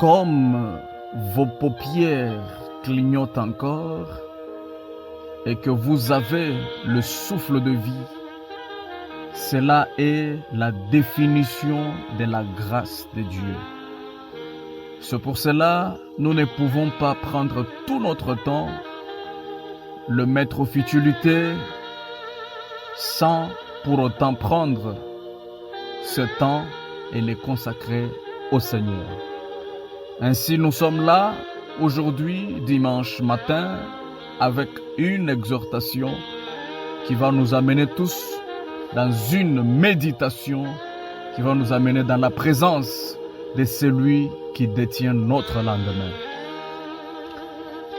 comme vos paupières clignotent encore et que vous avez le souffle de vie, cela est la définition de la grâce de Dieu. C'est pour cela nous ne pouvons pas prendre tout notre temps, le mettre aux futilités, sans pour autant prendre ce temps et le consacrer au Seigneur. Ainsi, nous sommes là aujourd'hui, dimanche matin, avec une exhortation qui va nous amener tous dans une méditation, qui va nous amener dans la présence de celui qui détient notre lendemain.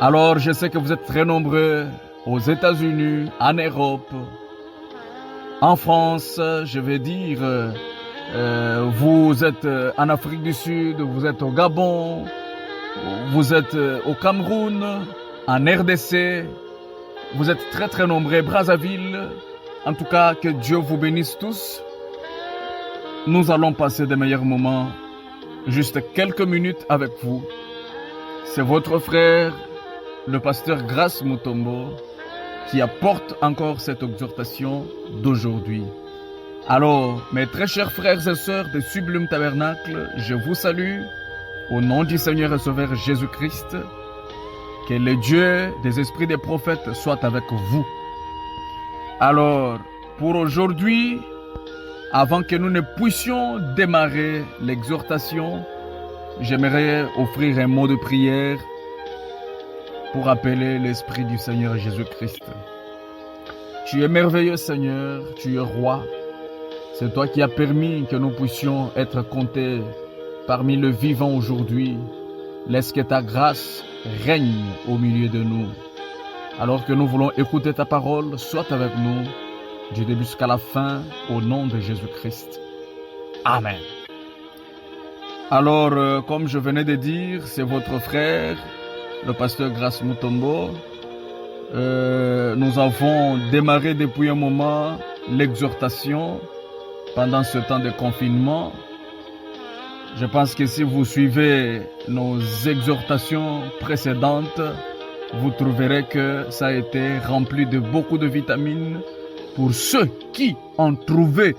Alors, je sais que vous êtes très nombreux aux États-Unis, en Europe, en France, je vais dire, vous êtes en Afrique du Sud, vous êtes au Gabon, vous êtes au Cameroun, en RDC, vous êtes très très nombreux, Brazzaville. En tout cas, que Dieu vous bénisse tous. Nous allons passer des meilleurs moments, juste quelques minutes avec vous. C'est votre frère, le pasteur Grace Mutombo, qui apporte encore cette exhortation d'aujourd'hui. Alors, mes très chers frères et sœurs de Sublime Tabernacle, je vous salue au nom du Seigneur et Sauveur Jésus-Christ. Que le Dieu des esprits des prophètes soit avec vous. Alors, pour aujourd'hui, avant que nous ne puissions démarrer l'exhortation, j'aimerais offrir un mot de prière pour appeler l'Esprit du Seigneur Jésus-Christ. Tu es merveilleux Seigneur, tu es roi. C'est toi qui as permis que nous puissions être comptés parmi les vivants aujourd'hui. Laisse que ta grâce règne au milieu de nous. Alors que nous voulons écouter ta parole, sois avec nous du début jusqu'à la fin, au nom de Jésus-Christ. Amen. Alors, comme je venais de dire, c'est votre frère, le pasteur Grace Mutombo. Nous avons démarré depuis un moment l'exhortation pendant ce temps de confinement. Je pense que si vous suivez nos exhortations précédentes, vous trouverez que ça a été rempli de beaucoup de vitamines pour ceux qui ont trouvé.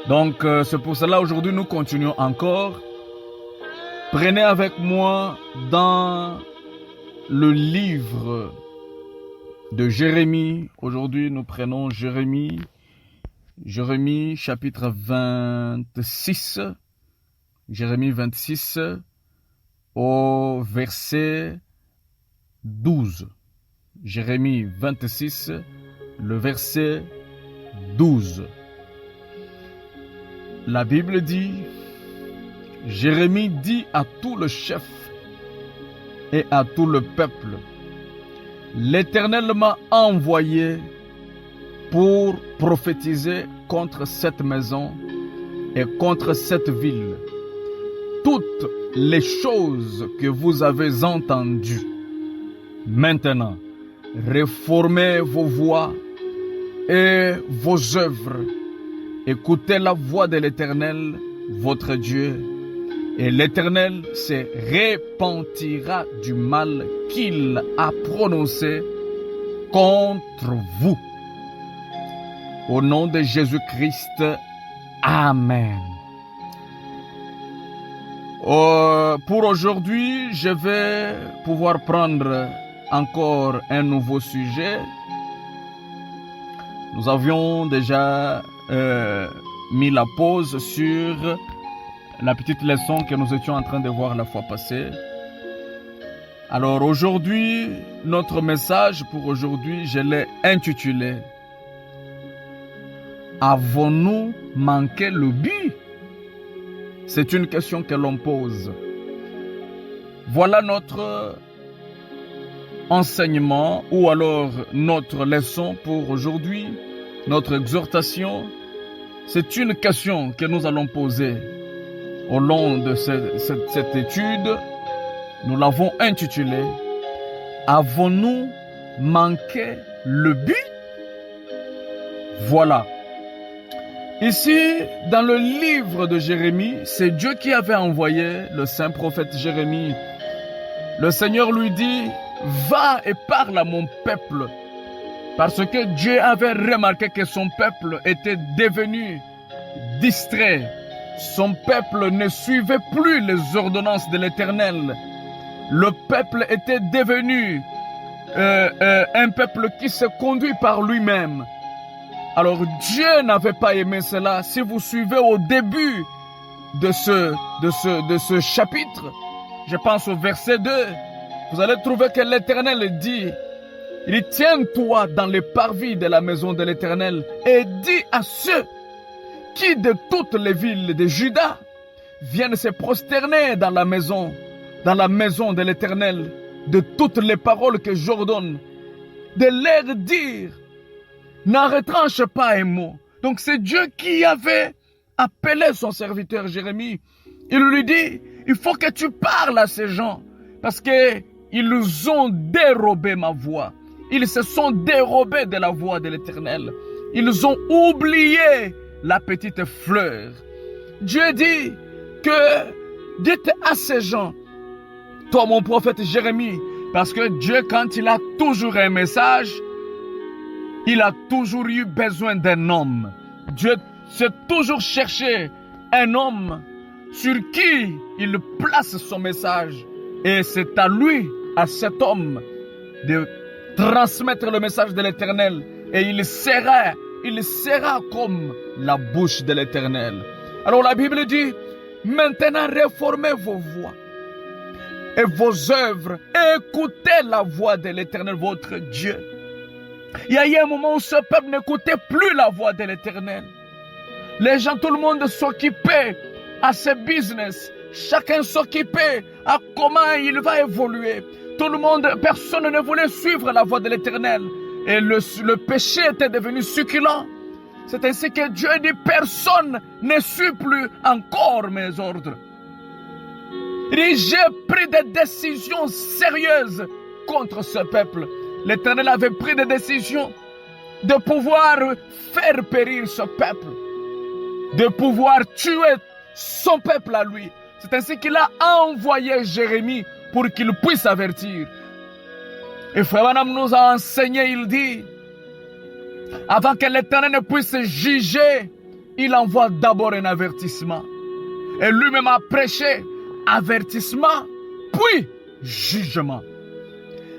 Donc, c'est pour cela aujourd'hui nous continuons encore. Prenez avec moi dans le livre de Jérémie. Aujourd'hui, nous prenons Jérémie chapitre 26. Jérémie 26 au verset 12. Jérémie 26, le verset 12. La Bible dit, Jérémie dit à tout le chef et à tout le peuple, l'Éternel m'a envoyé pour prophétiser contre cette maison et contre cette ville. Toutes les choses que vous avez entendues. Maintenant, réformez vos voies et vos œuvres. Écoutez la voix de l'Éternel, votre Dieu, et l'Éternel se repentira du mal qu'il a prononcé contre vous. Au nom de Jésus-Christ, Amen. Pour aujourd'hui, je vais pouvoir prendre encore un nouveau sujet. Nous avions déjà mis la pause sur la petite leçon que nous étions en train de voir la fois passée. Alors aujourd'hui, notre message pour aujourd'hui, je l'ai intitulé « Avons-nous manqué le but ?» C'est une question que l'on pose. Voilà notre enseignement ou alors notre leçon pour aujourd'hui, notre exhortation. C'est une question que nous allons poser au long de cette étude. Nous l'avons intitulée « Avons-nous manqué le but ?» Voilà. Ici, dans le livre de Jérémie, c'est Dieu qui avait envoyé le saint prophète Jérémie. Le Seigneur lui dit, va et parle à mon peuple. Parce que Dieu avait remarqué que son peuple était devenu distrait. Son peuple ne suivait plus les ordonnances de l'Éternel. Le peuple était devenu un peuple qui se conduit par lui-même. Alors Dieu n'avait pas aimé cela. Si vous suivez au début de ce chapitre, je pense au verset 2, vous allez trouver que l'Éternel dit, il tiens-toi dans les parvis de la maison de l'Éternel et dis à ceux qui de toutes les villes de Juda viennent se prosterner dans la maison de l'Éternel, de toutes les paroles que j'ordonne, de leur dire, n'en retranche pas un mot. Donc c'est Dieu qui avait appelé son serviteur Jérémie. Il lui dit, il faut que tu parles à ces gens, parce qu'ils ont dérobé ma voix. Ils se sont dérobés de la voix de l'Éternel. Ils ont oublié la petite fleur. Dieu dit que dites à ces gens, toi mon prophète Jérémie, parce que Dieu, quand il a toujours un message, il a toujours eu besoin d'un homme. Dieu s'est toujours cherché un homme sur qui il place son message. Et c'est à lui, à cet homme, de transmettre le message de l'Éternel. Et il sera comme la bouche de l'Éternel. Alors la Bible dit, maintenant réformez vos voies et vos œuvres. Écoutez la voix de l'Éternel, votre Dieu. Il y a eu un moment où ce peuple n'écoutait plus la voix de l'Éternel. Les gens, tout le monde s'occupait à ses business. Chacun s'occupait à comment il va évoluer. Tout le monde, personne ne voulait suivre la voix de l'Éternel. Et le péché était devenu succulent. C'est ainsi que Dieu dit, personne ne suit plus encore mes ordres. Il dit, j'ai pris des décisions sérieuses contre ce peuple. L'Éternel avait pris des décisions de pouvoir faire périr ce peuple, de pouvoir tuer son peuple à lui. C'est ainsi qu'il a envoyé Jérémie pour qu'il puisse avertir. Et Frère Branham nous a enseigné, il dit, avant que l'Éternel ne puisse juger, il envoie d'abord un avertissement. Et lui-même a prêché avertissement, puis jugement.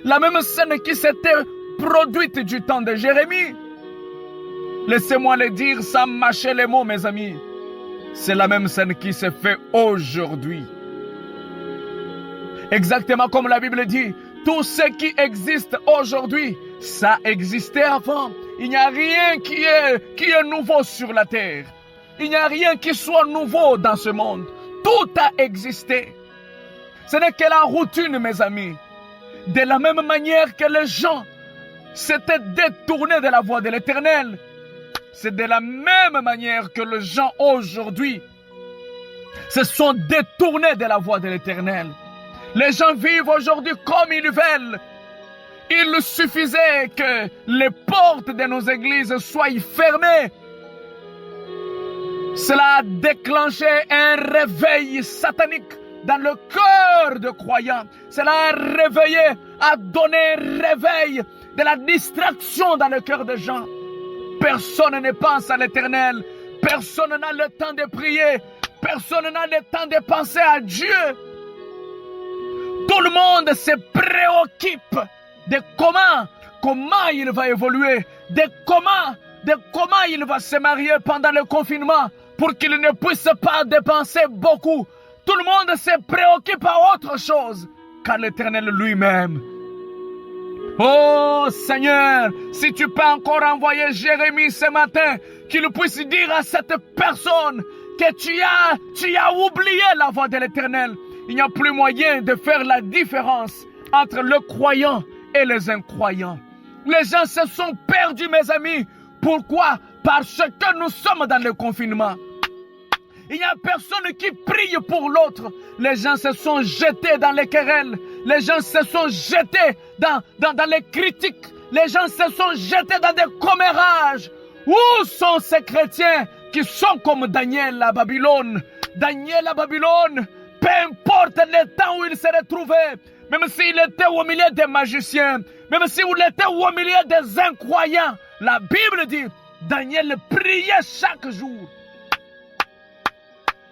La même scène qui s'était produite du temps de Jérémie, laissez-moi le dire sans mâcher les mots, mes amis, c'est la même scène qui se fait aujourd'hui. Exactement comme la Bible dit, tout ce qui existe aujourd'hui, ça existait avant. Il n'y a rien qui est nouveau sur la terre. Il n'y a rien qui soit nouveau dans ce monde. Tout a existé. Ce n'est que la routine, mes amis. De la même manière que les gens s'étaient détournés de la voie de l'Éternel, c'est de la même manière que les gens aujourd'hui se sont détournés de la voie de l'Éternel. Les gens vivent aujourd'hui comme ils veulent. Il suffisait que les portes de nos églises soient fermées. Cela a déclenché un réveil satanique dans le cœur de croyants. Cela a donné un réveil de la distraction dans le cœur des gens. Personne ne pense à l'Éternel. Personne n'a le temps de prier. Personne n'a le temps de penser à Dieu. Tout le monde se préoccupe de comment il va évoluer, de comment il va se marier pendant le confinement pour qu'il ne puisse pas dépenser beaucoup. Tout le monde se préoccupe à autre chose qu'à l'Éternel lui-même. Oh Seigneur, si tu peux encore envoyer Jérémie ce matin, qu'il puisse dire à cette personne que tu as oublié la voix de l'Éternel. Il n'y a plus moyen de faire la différence entre le croyant et les incroyants. Les gens se sont perdus, mes amis. Pourquoi? Parce que nous sommes dans le confinement. Il n'y a personne qui prie pour l'autre. Les gens se sont jetés dans les querelles. Les gens se sont jetés dans les critiques. Les gens se sont jetés dans des commérages. Où sont ces chrétiens qui sont comme Daniel à Babylone. Daniel à Babylone, peu importe le temps où il se retrouvait, même s'il était au milieu des magiciens, même s'il était au milieu des incroyants, la Bible dit, Daniel priait chaque jour.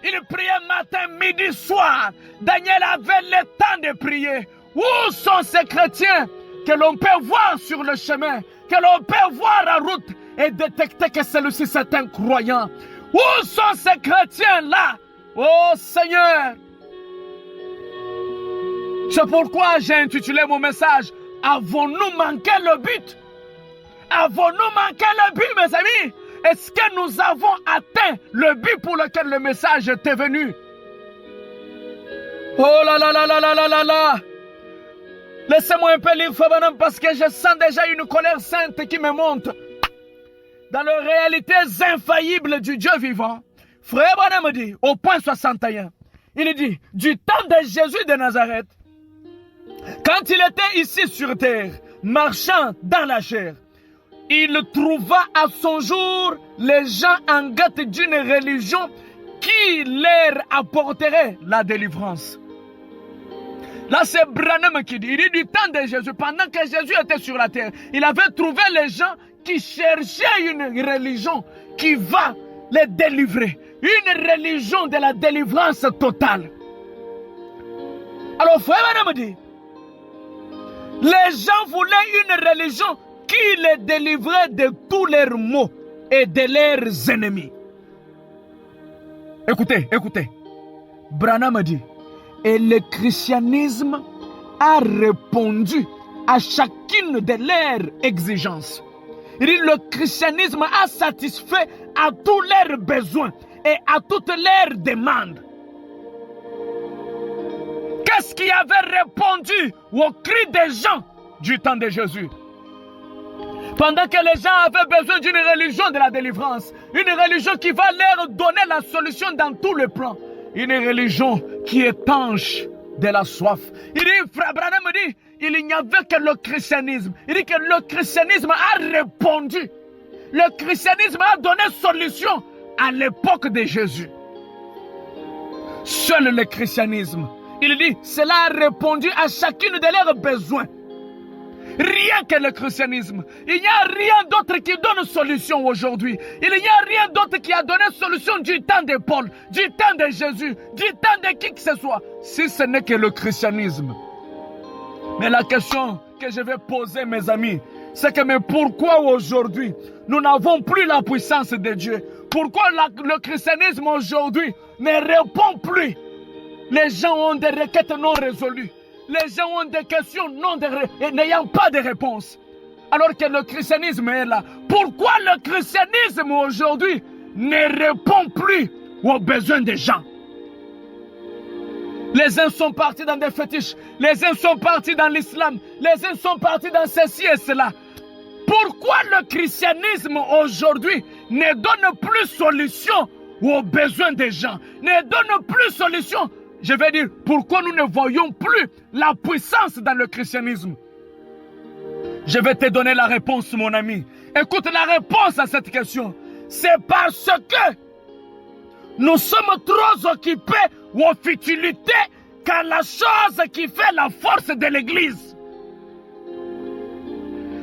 Il priait matin, midi, soir. Daniel avait le temps de prier. Où sont ces chrétiens que l'on peut voir sur le chemin, que l'on peut voir en route et détecter que celui-ci est un croyant? Où sont ces chrétiens-là? Oh Seigneur! C'est pourquoi j'ai intitulé mon message « Avons-nous manqué le but ?» Avons-nous manqué le but, mes amis? Est-ce que nous avons atteint le but pour lequel le message était venu? Oh là là là là là là là là! Laissez-moi un peu lire Fabanam parce que je sens déjà une colère sainte qui me monte. Dans les réalités infaillibles du Dieu vivant, Frère Branham dit, au point 61, il dit, du temps de Jésus de Nazareth, quand il était ici sur terre, marchant dans la chair, il trouva à son jour les gens en quête d'une religion qui leur apporterait la délivrance. Là, c'est Branham qui dit, il dit du temps de Jésus, pendant que Jésus était sur la terre, il avait trouvé les gens qui cherchaient une religion qui va les délivrer. Une religion de la délivrance totale. Alors, Frère Branham dit, les gens voulaient une religion qui les délivrait de tous leurs maux et de leurs ennemis. Écoutez, écoutez. Branham dit, et le christianisme a répondu à chacune de leurs exigences. Il dit, le christianisme a satisfait à tous leurs besoins et à toutes leurs demandes. Qu'est-ce qui avait répondu aux cris des gens du temps de Jésus? Pendant que les gens avaient besoin d'une religion de la délivrance, une religion qui va leur donner la solution dans tous les plans, une religion qui étanche de la soif. Il dit, Frère Branham dit, il n'y avait que le christianisme. Il dit que le christianisme a répondu. Le christianisme a donné solution à l'époque de Jésus. Seul le christianisme, il dit, cela a répondu à chacune de leurs besoins. Rien que le christianisme. Il n'y a rien d'autre qui donne solution aujourd'hui. Il n'y a rien d'autre qui a donné solution du temps de Paul, du temps de Jésus, du temps de qui que ce soit, si ce n'est que le christianisme. Mais la question que je vais poser, mes amis, c'est que mais pourquoi aujourd'hui nous n'avons plus la puissance de Dieu? Pourquoi le christianisme aujourd'hui ne répond plus? Les gens ont des requêtes non résolues. Les gens ont des questions n'ayant pas de réponse. Alors que le christianisme est là. Pourquoi le christianisme aujourd'hui ne répond plus aux besoins des gens? Les uns sont partis dans des fétiches. Les uns sont partis dans l'islam. Les uns sont partis dans ceci et cela. Pourquoi le christianisme aujourd'hui ne donne plus solution aux besoins des gens? Ne donne plus solution. Je vais dire, pourquoi nous ne voyons plus la puissance dans le christianisme? Je vais te donner la réponse, mon ami. Écoute la réponse à cette question. C'est parce que nous sommes trop occupés aux futilités qu'à la chose qui fait la force de l'Église.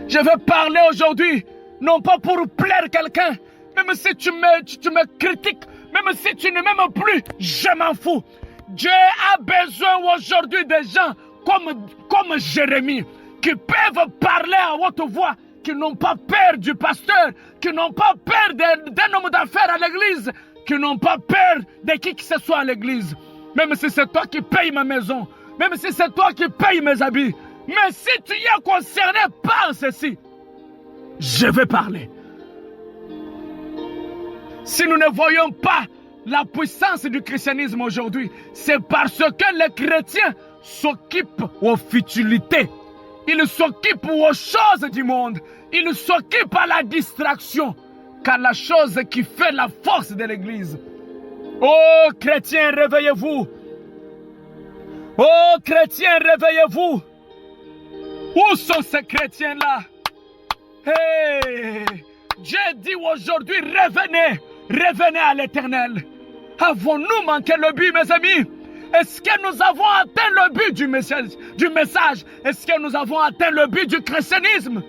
Je vais parler aujourd'hui, non pas pour plaire quelqu'un, même si tu me critiques, même si tu ne m'aimes plus, je m'en fous. Dieu a besoin aujourd'hui de gens comme Jérémie, qui peuvent parler à haute voix, qui n'ont pas peur du pasteur, qui n'ont pas peur d'un homme d'affaires à l'église, qui n'ont pas peur de qui que ce soit à l'église. Même si c'est toi qui payes ma maison, même si c'est toi qui payes mes habits, mais si tu y es concerné par ceci, je vais parler. Si nous ne voyons pas la puissance du christianisme aujourd'hui, c'est parce que les chrétiens s'occupent aux futilités. Ils s'occupent aux choses du monde. Ils s'occupent à la distraction qu'à la chose qui fait la force de l'Église. Oh chrétiens, réveillez-vous. Oh chrétiens, réveillez-vous. Où sont ces chrétiens-là? Hey, Dieu dit aujourd'hui, revenez. revenez à l'Éternel. Avons-nous manqué le but, mes amis? Est-ce que nous avons atteint le but du message? Est-ce que nous avons atteint le but du christianisme?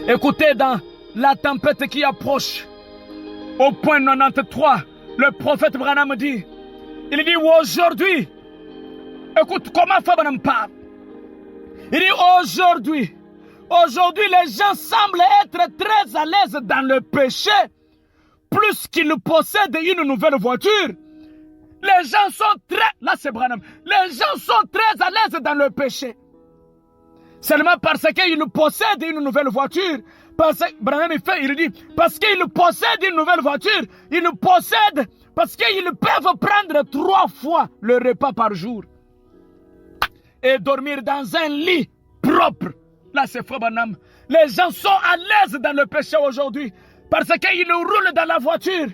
Écoutez, dans la tempête qui approche, au point 93, le prophète Branham dit, il dit aujourd'hui, écoute comment Branham parle. Il dit aujourd'hui, les gens semblent être très à l'aise dans le péché, plus qu'ils possèdent une nouvelle voiture. Les gens sont les gens sont très à l'aise dans le péché. Seulement parce qu'ils possèdent une nouvelle voiture. Parce qu'ils possèdent une nouvelle voiture, ils possèdent parce qu'ils peuvent prendre 3 fois le repas par jour. Et dormir dans un lit propre. Là, c'est Frère Branham. Les gens sont à l'aise dans le péché aujourd'hui. Parce qu'ils roulent dans la voiture.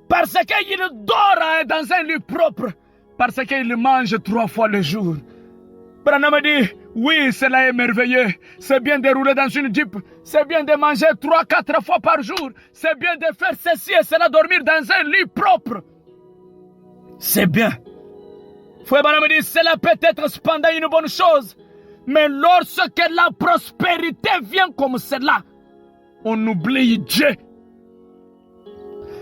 Parce qu'ils dorment dans un lit propre. Parce qu'ils mangent 3 fois le jour. Branham dit, oui, cela est merveilleux. C'est bien de rouler dans une Jeep. C'est bien de manger 3-4 fois par jour. C'est bien de faire ceci et cela, dormir dans un lit propre. C'est bien. Frère Branham dit, cela peut être cependant une bonne chose. Mais lorsque la prospérité vient comme cela, on oublie Dieu.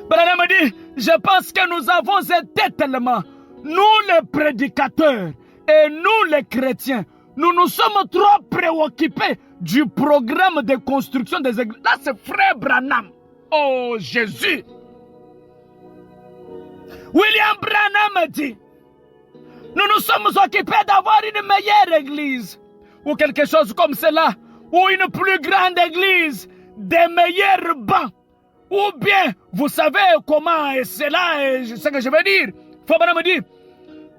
Branham dit, je pense que nous avons été tellement, nous les prédicateurs et nous les chrétiens, nous nous sommes trop préoccupés du programme de construction des églises. Là, c'est Frère Branham. Oh, Jésus. William Branham dit, nous nous sommes occupés d'avoir une meilleure église, ou quelque chose comme cela, ou une plus grande église, des meilleurs bancs, ou bien, vous savez comment est cela, et je sais ce que je veux dire. Frère Branham dit,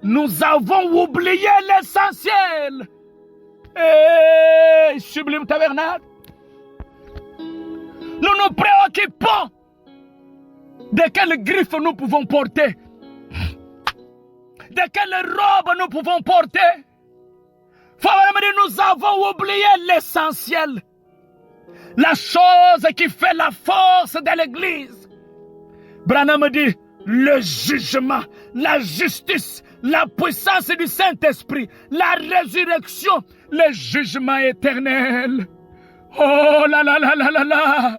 nous avons oublié l'essentiel. Et sublime tabernacle. Nous nous préoccupons de quelle griffe nous pouvons porter, de quelle robe nous pouvons porter. Nous avons oublié l'essentiel, la chose qui fait la force de l'église. Branham dit, le jugement, la justice, la puissance du Saint-Esprit, la résurrection, le jugement éternel. Oh là là là là là là.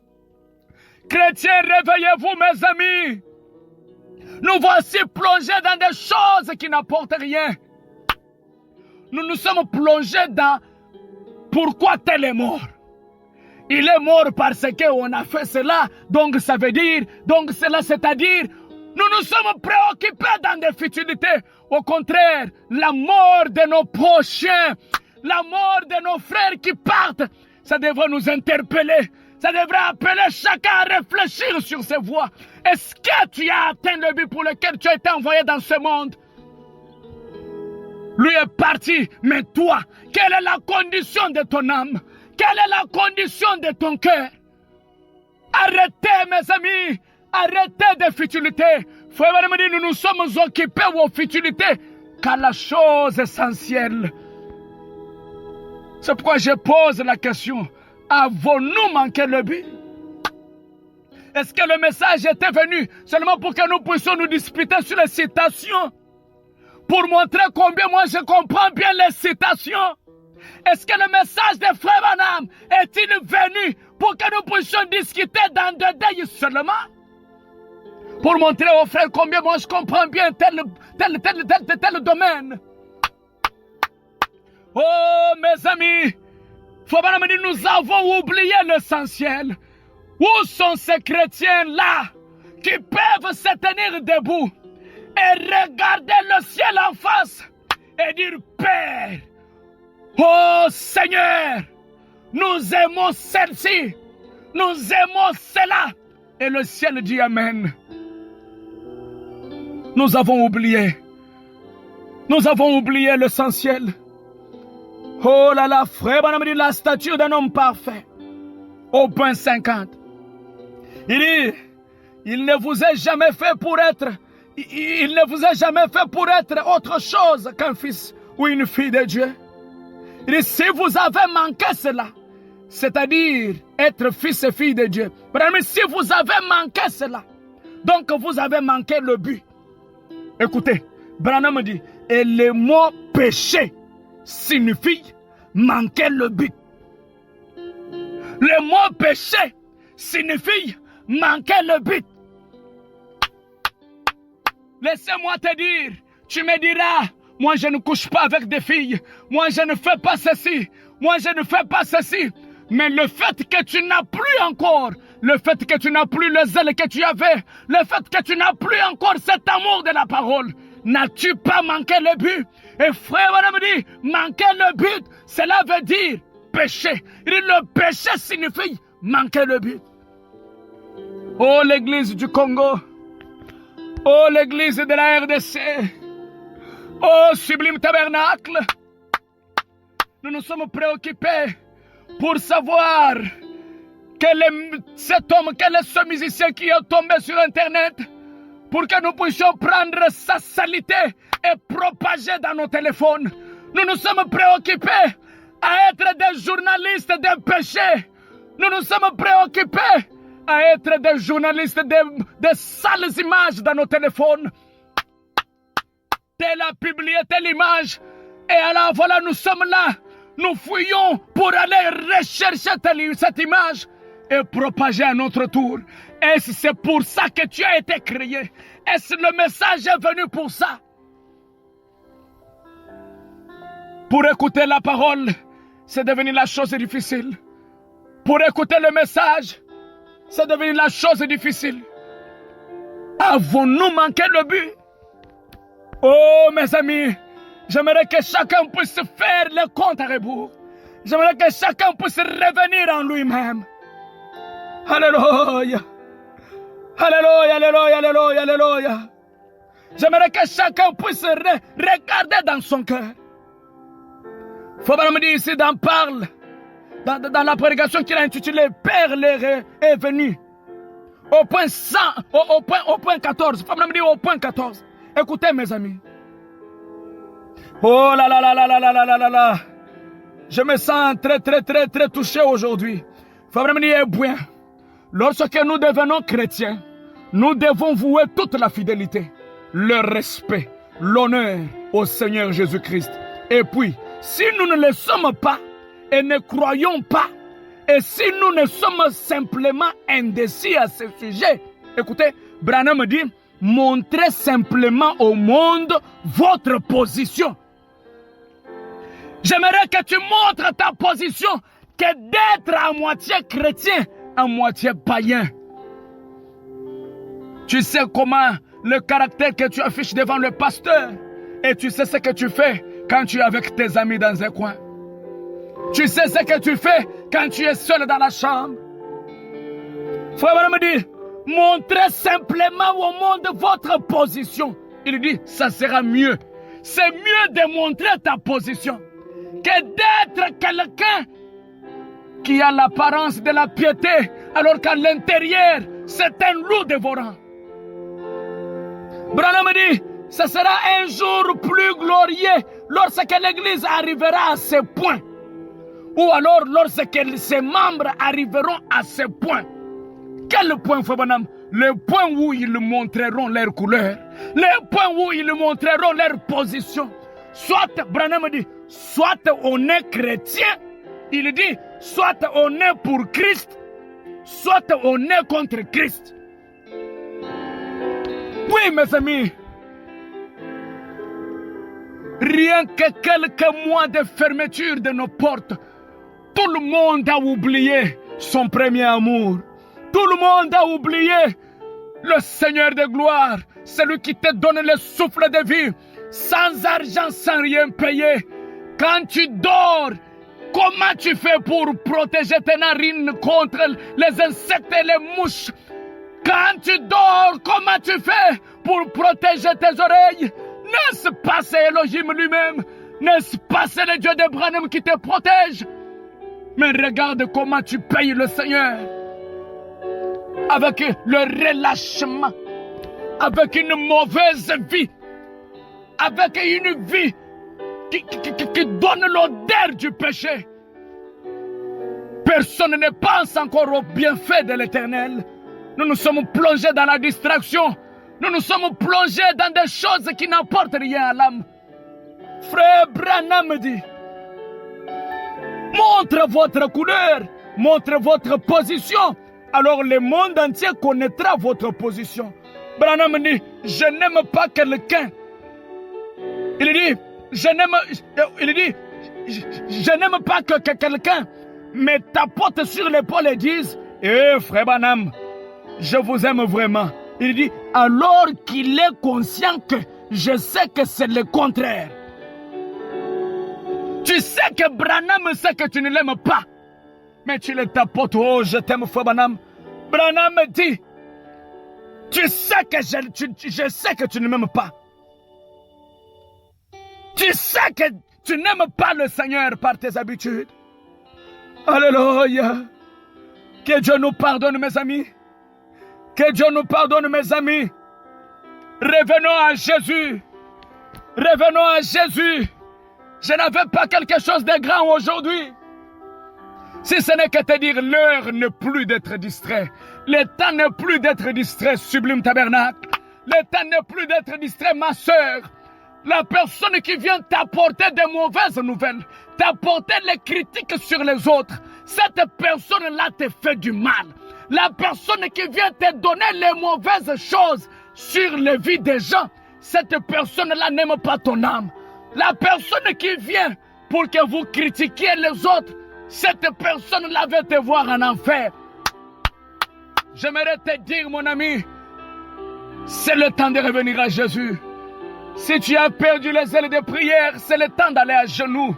Chrétiens, réveillez-vous, mes amis. Nous voici plongés dans des choses qui n'apportent rien. Nous nous sommes plongés dans pourquoi tel est mort. Il est mort parce qu'on a fait cela, donc ça veut dire, donc cela c'est-à-dire, nous nous sommes préoccupés dans des futilités. Au contraire, la mort de nos prochains, la mort de nos frères qui partent, ça devrait nous interpeller. Ça devrait appeler chacun à réfléchir sur ses voies. Est-ce que tu as atteint le but pour lequel tu as été envoyé dans ce monde? Lui est parti, mais toi, quelle est la condition de ton âme? Quelle est la condition de ton cœur? Arrêtez, mes amis, arrêtez des futilités. Frère me dit, nous nous sommes occupés aux futilités qu'à la chose essentielle. C'est pourquoi je pose la question. Avons-nous manqué le but? Est-ce que le message était venu seulement pour que nous puissions nous disputer sur les citations? Pour montrer combien moi je comprends bien les citations? Est-ce que le message de Frère Branham est-il venu pour que nous puissions discuter dans des détails seulement? Pour montrer aux frères combien moi je comprends bien tel domaine. Oh mes amis, Frère Branham dit, nous avons oublié l'essentiel. Où sont ces chrétiens-là qui peuvent se tenir debout et regarder le ciel en face et dire, Père, oh Seigneur, nous aimons celle-ci, nous aimons cela. Et le ciel dit Amen. Nous avons oublié l'essentiel. Oh là là, Frère Branham dit, la statue d'un homme parfait. Au point 50. Il dit, il ne vous a jamais fait pour être autre chose qu'un fils ou une fille de Dieu. Il dit, si vous avez manqué cela, c'est-à-dire être fils et fille de Dieu, si vous avez manqué cela, Donc vous avez manqué le but. Écoutez, Branham dit, et le mot péché signifie manquer le but. Le mot péché signifie manquer le but. Laissez-moi te dire, tu me diras, moi je ne couche pas avec des filles, moi je ne fais pas ceci, moi je ne fais pas ceci. Mais le fait que tu n'as plus encore, le fait que tu n'as plus le zèle que tu avais, le fait que tu n'as plus encore cet amour de la parole, n'as-tu pas manqué le but? Et frère me dit, manquer le but, cela veut dire péché. Il dit, le péché signifie manquer le but. Oh l'église du Congo, oh l'église de la RDC, oh sublime tabernacle, nous nous sommes préoccupés pour savoir quel est cet homme, quel est ce musicien qui est tombé sur Internet, pour que nous puissions prendre sa saleté et propager dans nos téléphones. Nous nous sommes préoccupés à être des journalistes des péchés. Nous nous sommes préoccupés à être des journalistes des sales images dans nos téléphones. Telle a publié telle image. Et alors voilà, nous sommes là. Nous fouillons pour aller rechercher cette image et propager à notre tour. Est-ce c'est pour ça que tu as été créé? Est-ce le message est venu pour ça? Pour écouter la parole, c'est devenu la chose difficile. Pour écouter le message, c'est devenu la chose difficile. Avons-nous manqué le but? Oh mes amis, j'aimerais que chacun puisse faire le compte à rebours. J'aimerais que chacun puisse revenir en lui-même. Alléluia. Alléluia, alléluia, alléluia, alléluia. J'aimerais que chacun puisse regarder dans son cœur. Faudra me dire ici dans Parle, dans la prédication qu'il a intitulée Père est venu. Au point 100, au point 14. Faudra me dire au point 14. Écoutez mes amis. Oh là là là là là là là là là. Je me sens très touché aujourd'hui. Faudra me dire bien. Lorsque nous devenons chrétiens, nous devons vouer toute la fidélité, le respect, l'honneur au Seigneur Jésus-Christ. Et puis, si nous ne le sommes pas et ne croyons pas, et si nous ne sommes simplement indécis à ce sujet, écoutez, Branham dit, montrez simplement au monde votre position. J'aimerais que tu montres ta position, que d'être à moitié chrétien, à moitié païen. Tu sais comment le caractère que tu affiches devant le pasteur, et tu sais ce que tu fais quand tu es avec tes amis dans un coin. Tu sais ce que tu fais quand tu es seul dans la chambre. Frère me dit, montrez simplement au monde votre position. Il dit, ça sera mieux. C'est mieux de montrer ta position que d'être quelqu'un qui a l'apparence de la piété, alors qu'à l'intérieur, c'est un loup dévorant. Branham me dit, ce sera un jour plus glorieux lorsque l'Église arrivera à ce point. Ou alors lorsque ses membres arriveront à ce point. Quel point, Frère Branham? Le point où ils montreront leur couleur. Le point où ils montreront leur position. Soit, Branham me dit, soit on est chrétien, il dit, soit on est pour Christ, soit on est contre Christ. Oui, mes amis, rien que quelques mois de fermeture de nos portes, tout le monde a oublié son premier amour. Tout le monde a oublié le Seigneur de gloire, celui qui te donne le souffle de vie, sans argent, sans rien payer. Quand tu dors, comment tu fais pour protéger tes narines contre les insectes et les mouches? Quand tu dors, comment tu fais pour protéger tes oreilles? N'est-ce pas c'est Elohim lui-même? N'est-ce pas c'est le Dieu de Branham qui te protège? Mais regarde comment tu payes le Seigneur. Avec le relâchement, avec une mauvaise vie, avec une vie qui donne l'odeur du péché. Personne ne pense encore au bienfait de l'Éternel. Nous nous sommes plongés dans la distraction. Nous nous sommes plongés dans des choses qui n'apportent rien à l'âme. Frère Branham dit, montre votre couleur, montre votre position. Alors le monde entier connaîtra votre position. Branham dit, je n'aime pas quelqu'un. Il dit, je n'aime pas que quelqu'un me tapote sur l'épaule et dise, frère Branham, je vous aime vraiment. Il dit, alors qu'il est conscient que je sais que c'est le contraire. Tu sais que Branham sait que tu ne l'aimes pas. Mais tu le tapotes, oh je t'aime frère Branham. Branham dit, tu sais que je sais que tu ne m'aimes pas. Tu sais que tu n'aimes pas le Seigneur par tes habitudes. Alléluia. Que Dieu nous pardonne mes amis. Que Dieu nous pardonne mes amis. Revenons à Jésus. Revenons à Jésus. Je n'avais pas quelque chose de grand aujourd'hui. Si ce n'est que te dire, l'heure n'est plus d'être distrait. Le temps n'est plus d'être distrait, sublime tabernacle. Le temps n'est plus d'être distrait, ma soeur. La personne qui vient t'apporter des mauvaises nouvelles, t'apporter les critiques sur les autres, cette personne-là te fait du mal. La personne qui vient te donner les mauvaises choses sur la vie des gens, cette personne-là n'aime pas ton âme. La personne qui vient pour que vous critiquiez les autres, cette personne-là va te voir en enfer. J'aimerais te dire, mon ami, c'est le temps de revenir à Jésus. Si tu as perdu les ailes de prière, c'est le temps d'aller à genoux.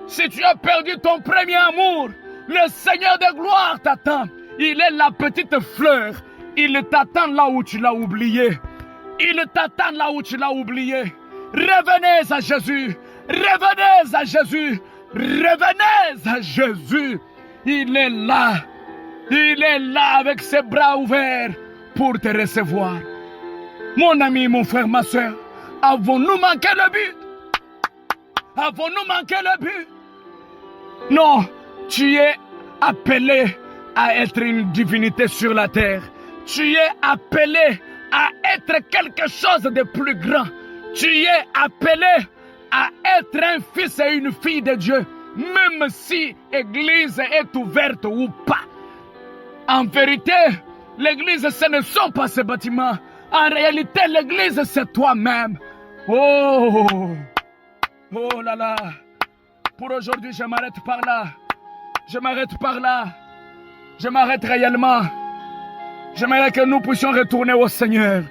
Si tu as perdu ton premier amour, le Seigneur de gloire t'attend. Il est la petite fleur. Il t'attend là où tu l'as oublié. Il t'attend là où tu l'as oublié. Revenez à Jésus. Revenez à Jésus. Revenez à Jésus. Il est là. Il est là avec ses bras ouverts pour te recevoir. Mon ami, mon frère, ma soeur, avons-nous manqué le but? Avons-nous manqué le but? Non, tu es appelé à être une divinité sur la terre. Tu es appelé à être quelque chose de plus grand. Tu es appelé à être un fils et une fille de Dieu, même si l'église est ouverte ou pas. En vérité, l'église, ce ne sont pas ces bâtiments. En réalité, l'église, c'est toi-même. Oh, oh là là. Pour aujourd'hui, je m'arrête par là. Je m'arrête par là. Je m'arrête réellement. J'aimerais que nous puissions retourner au Seigneur.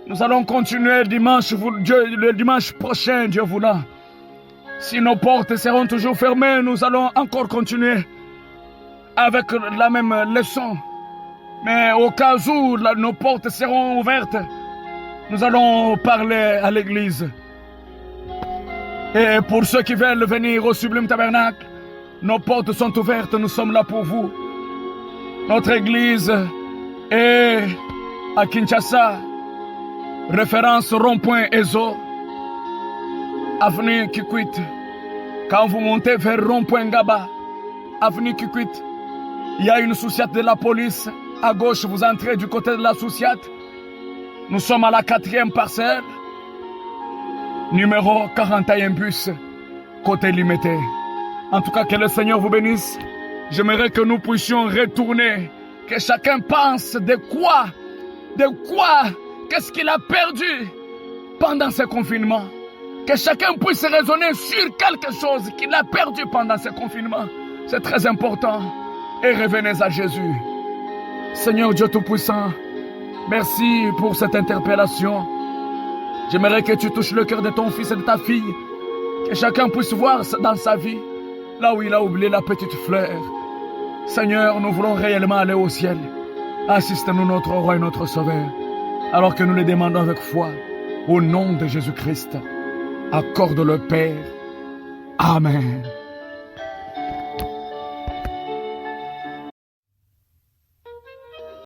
Nous allons continuer le dimanche prochain, Dieu voulant. Si nos portes seront toujours fermées, nous allons encore continuer avec la même leçon. Mais au cas où nos portes seront ouvertes, nous allons parler à l'église. Et pour ceux qui veulent venir au Sublime Tabernacle, nos portes sont ouvertes, nous sommes là pour vous. Notre église est à Kinshasa, référence rond-point Ezo, avenue Kikwit. Quand vous montez vers rond-point Gaba, avenue Kikwit, il y a une souciate de la police. À gauche, vous entrez du côté de la souciate. Nous sommes à la 4e parcelle, numéro 41 bus, côté limité. En tout cas, que le Seigneur vous bénisse. J'aimerais que nous puissions retourner, que chacun pense de quoi, qu'est-ce qu'il a perdu pendant ce confinement. Que chacun puisse raisonner sur quelque chose qu'il a perdu pendant ce confinement. C'est très important. Et revenez à Jésus. Seigneur Dieu Tout-Puissant, merci pour cette interpellation. J'aimerais que tu touches le cœur de ton fils et de ta fille. Que chacun puisse voir dans sa vie, là où il a oublié la petite fleur. Seigneur, nous voulons réellement aller au ciel. Assiste-nous, notre roi et notre sauveur. Alors que nous le demandons avec foi, au nom de Jésus-Christ. Accorde le Père. Amen.